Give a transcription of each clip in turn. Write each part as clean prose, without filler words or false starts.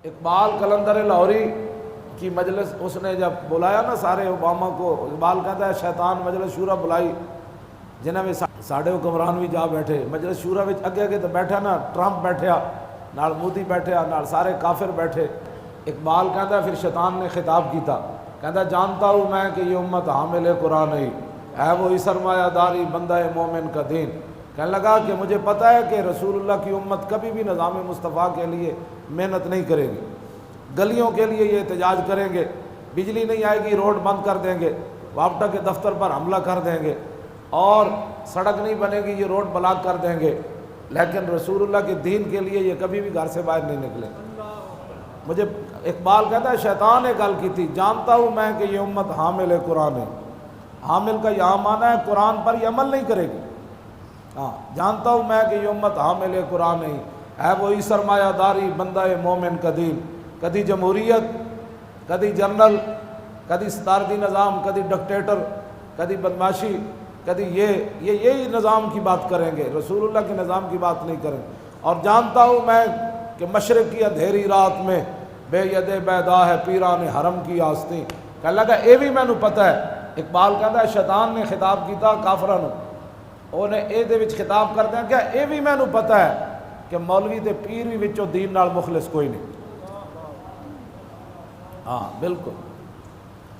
اقبال قلندر لاہوری کی مجلس اس نے جب بلایا نا سارے اوباما کو، اقبال کہتا ہے شیطان مجلس شورا بلائی جنہاں میں ساڑھے حکمران بھی جا بیٹھے مجلس شورا وچ اگے اگے تو بیٹھا نا ٹرمپ بیٹھیا نال مودی بیٹھیا نال سارے کافر بیٹھے۔ اقبال کہتا ہے پھر شیطان نے خطاب کیتا، کہتا جانتا ہوں میں کہ یہ امت حامل قرآن ہے وہی سرمایہ داری بندہ مومن کا دین۔ کہنے لگا کہ مجھے پتہ ہے کہ رسول اللہ کی امت کبھی بھی نظام مصطفیٰ کے لیے محنت نہیں کرے گی، گلیوں کے لیے یہ احتجاج کریں گے، بجلی نہیں آئے گی روڈ بند کر دیں گے، وابٹا کے دفتر پر حملہ کر دیں گے، اور سڑک نہیں بنے گی یہ روڈ بلاک کر دیں گے، لیکن رسول اللہ کے دین کے لیے یہ کبھی بھی گھر سے باہر نہیں نکلے۔ مجھے اقبال کہتا ہے شیطان نے گل کی تھی، جانتا ہوں میں کہ یہ امت حامل قرآن ہے۔ حامل کا یہاں معنی ہے قرآن پر یہ عمل نہیں کرے گی۔ ہاں جانتا ہوں میں کہ یہ امت حامل قرآن ہے وہی سرمایہ داری بندہ مومن کا دین۔ کدی جمہوریت، کدی جنرل، کدی صدارتی نظام، کدی ڈکٹیٹر، کدی بدماشی، کدی یہی نظام کی بات کریں گے، رسول اللہ کے نظام کی بات نہیں کریں۔ اور جانتا ہوں میں کہ مشرق کی اندھیری رات میں بے ید بیدا ہے پیران حرم کی آستین۔ کہنے لگا اے بھی مینوں پتہ ہے۔ اقبال کہتا ہے شیطان نے خطاب کیتا کافراں نوں، انہیں اے دے وچ خطاب کرتے ہیں کہ اے بھی مینوں پتہ ہے کہ مولوی تے پیر بھی وچوں دین نال مخلص کوئی نہیں۔ ہاں بالکل،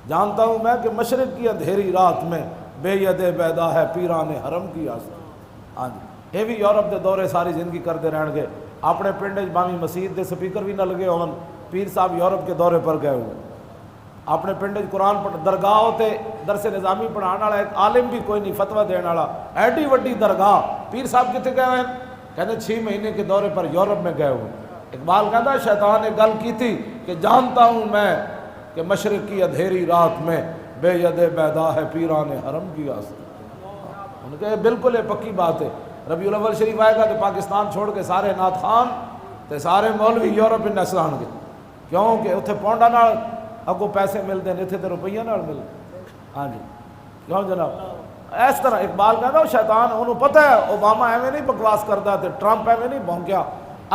جانتا ہوں میں کہ مشرق کی اندھیری رات میں بے ید بیدا ہے پیران حرم کی آستین۔ ہاں جی، یہ بھی یورپ دے دورے ساری زندگی کرتے رہن گے، اپنے پنڈ بامی مسجد دے سپیکر بھی نہ لگے ہون، پیر صاحب یورپ کے دورے پر گئے ہوئے، اپنے پنڈ قرآن پڑھ درگاہ ہوتے درس نظامی پڑھانے والا ایک عالم بھی کوئی نہیں، فتویٰ دینے والا، ایڈی وڈی درگاہ، پیر صاحب کتنے گئے ہوئے ہیں؟ کہتے 6 مہینے کے دورے پر یورپ میں گئے ہوئے۔ اقبال کہتا ہے شیطان نے گل کی تھی کہ جانتا ہوں میں کہ مشرق کی اندھیری رات میں بے ید بیدا ہے پیران حرم کی آستین۔ ان کے بالکل یہ پکی بات ہے۔ ربیع الاول شریف آئے گا تو پاکستان چھوڑ کے سارے نعت خان تے سارے مولوی یورپ نسل آن گے، کیونکہ اتنے پونڈا نال اگوں پیسے ملتے ہیں، اتنے تو روپیہ نال ملتے۔ ہاں جی کیوں جناب؟ اس طرح اقبال کہتا ہے شیطان انہوں پتہ ہے اوباما ایویں نہیں بکواس کرتا تے ٹرمپ ایویں نہیں بھونکیا۔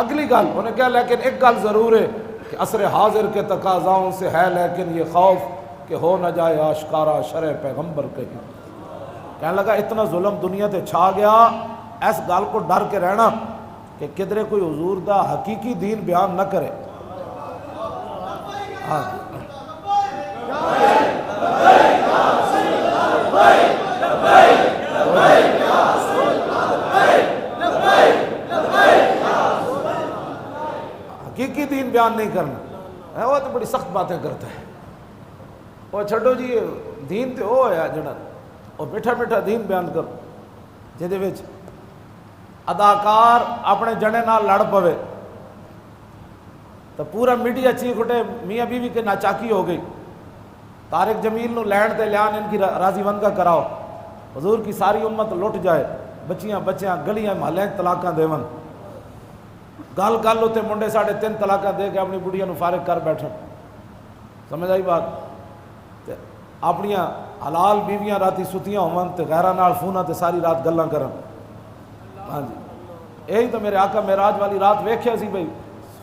اگلی گل انہیں کہا لیکن ایک گل ضرور ہے کہ عصر حاضر کے تقاضاؤں سے ہے لیکن یہ خوف کہ ہو نہ جائے آشکارا شرع پیغمبر کہیں۔ کہنے لگا اتنا ظلم دنیا تے چھا گیا، اس گل کو ڈر کے رہنا کہ کدھرے کوئی حضور دا حقیقی دین بیان نہ کرے۔ ہاں حقیقی دین بیان نہیں کرنا، وہ تو بڑی سخت باتیں کرتا ہے۔ وہ چھڈو جی دین تے وہ ہے جڑا وہ میٹھا میٹھا دین بیان کر جہدے وچ اداکار اپنے جنے نال لڑ پوے تو پورا میڈیا چیخ اٹھے میاں بیوی کے ناچاکی ہو گئی، طارق جمیل نو لینڈ تے لیان ان کی راضی وندگا کراؤ، حضور کی ساری امت لٹ جائے، بچیاں گلیاں محلے طلاقاں دیون، گل گل ہوتے منڈے 3.5 طلاقاں دے کے اپنی بڑھیا نو فارغ کر بیٹھن۔ سمجھ آئی بات؟ اپنیاں حلال بیویاں راتی ستیاں ہون تے غیراں نال فوناں تے ساری رات گلاں کرن۔ ہاں جی یہی تو میرے آقا معراج والی رات ویکھیا سی بھئی،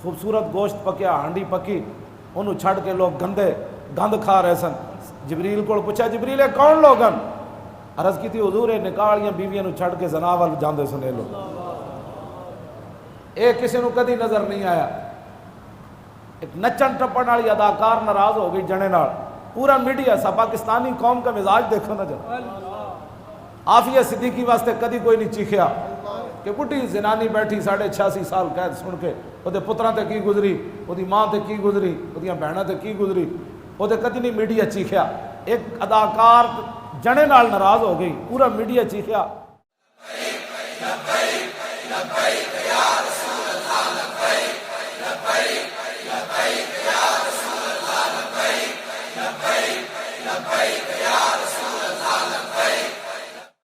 خوبصورت گوشت پکیا، ہانڈی پکی، انہوں چھڑ کے لوگ گند کھا رہے سن۔ جبریل کو پوچھا جبریل کون لوگن؟ عرض کی تھی حضور نکاح والیاں بیویاں نو چھڑ کے زنا وال جاندے سن اے لوگ، اے کسی نو کدی نظر نہیں آیا۔ ایک نچن ٹپن والی اداکار ناراض ہو گئی جنے نال، پورا میڈیا سا پاکستانی قوم کا مزاج دیکھو نہ جا۔ عافیہ صدیقی واسطے کدی کوئی نہیں چیخیا کہ بڈھی زنانی بیٹھی 86.5 سال قید سن کے وہ پتراں تے کی گزری، وہ ماں تے کی گزری، وہ بہناں تے کی گزری، وہ کدی نہیں میڈیا چیخیا۔ ایک اداکار جنے نال ناراض ہو گئی، پورا میڈیا چیخیا۔ لبیک لبیک یا رسول اللہ لبیک